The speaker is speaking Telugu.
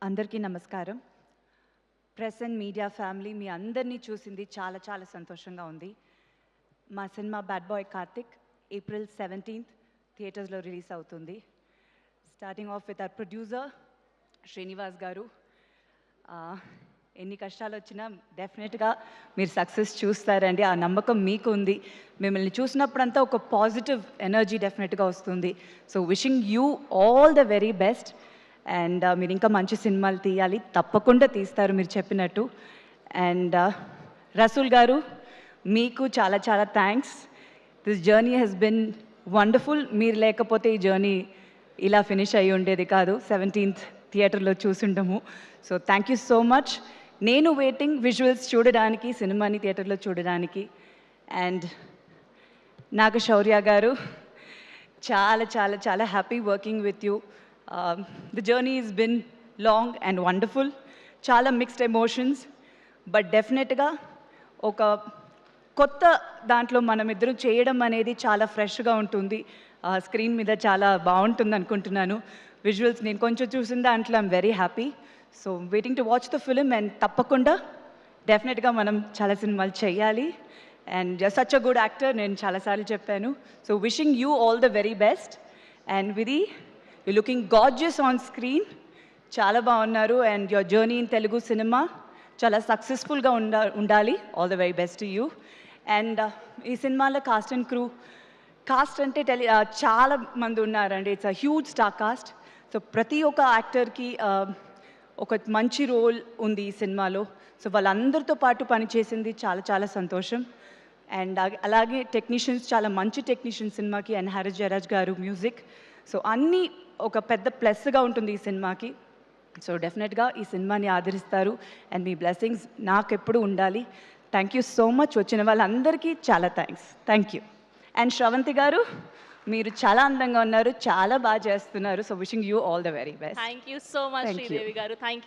అందరికీ నమస్కారం. ప్రెస్ అండ్ మీడియా ఫ్యామిలీ మీ అందరినీ చూసింది చాలా చాలా సంతోషంగా ఉంది. మా cinema bad boy Karthik April 17th థియేటర్స్లో రిలీజ్ అవుతుంది. Starting of with our producer Srinivas గారు. ఎన్ని కష్టాలు వచ్చినా డెఫినెట్గా మీరు సక్సెస్ చూస్తారండి. ఆ నమ్మకం మీకు ఉంది. మిమ్మల్ని చూసినప్పుడంతా ఒక పాజిటివ్ ఎనర్జీ డెఫినెట్గా వస్తుంది. So wishing you all the very best. And మీరు ఇంకా మంచి సినిమాలు తీయాలి, తప్పకుండా తీస్తారు మీరు చెప్పినట్టు. అండ్ రసూల్ గారు, మీకు చాలా చాలా thanks. This journey has been wonderful. మీరు లేకపోతే ఈ జర్నీ ఇలా ఫినిష్ అయ్యి ఉండేది కాదు. 17th థియేటర్లో చూసుండము. So thank you so much. నేను వెయిటింగ్ విజువల్స్ చూడడానికి, సినిమాని థియేటర్లో చూడడానికి. అండ్ నాకు శౌర్య గారు, చాలా చాలా చాలా happy working with you. The journey is bin long and wonderful. చాలా మిక్స్డ్ ఎమోషన్స్, బట్ డెఫినెట్గా ఒక కొత్త దాంట్లో మనం ఇద్దరం చేయడం అనేది చాలా ఫ్రెష్గా ఉంటుంది. స్క్రీన్ మీద చాలా బాగుంటుంది అనుకుంటున్నాను. విజువల్స్ నేను కొంచెం చూసిన దాంట్లో I'm very happy. So waiting to watch the film. And తప్పకుండా డెఫినెట్గా మనం చాలా సినిమాలు చేయాలి. And such a good actor, నేను చాలాసార్లు చెప్పాను. So wishing you all the very best. And Vidhi, you looking gorgeous on screen, చాలా బాగున్నారు. And your journey in Telugu cinema చాలా సక్సెస్ఫుల్గా ఉండాలి. All the very best to you. And ఈ సినిమాలో కాస్ట్ అండ్ క్రూ, కాస్ట్ అంటే చాలా మంది ఉన్నారండి. It's a huge star cast. So ప్రతి ఒక్క యాక్టర్కి ఒక మంచి రోల్ ఉంది ఈ సినిమాలో. సో వాళ్ళందరితో పాటు పనిచేసింది చాలా చాలా సంతోషం. అండ్ అలాగే టెక్నీషియన్స్, చాలా మంచి టెక్నీషియన్స్ సినిమాకి. అండ్ హారిస్ జయరాజ్ గారు మ్యూజిక్. సో అన్నీ ఒక పెద్ద ప్లస్గా ఉంటుంది ఈ సినిమాకి. సో డెఫినెట్గా ఈ సినిమాని ఆదరిస్తారు. అండ్ మీ బ్లెస్సింగ్స్ నాకు ఎప్పుడు ఉండాలి. Thank you so much. వచ్చిన వాళ్ళందరికీ చాలా thanks. Thank you. And Sravanthi garu, మీరు చాలా అందంగా ఉన్నారు, చాలా బాగా చేస్తున్నారు. So wishing you all the very best. Thank you so much Thank you. Sridevi garu. Thank you.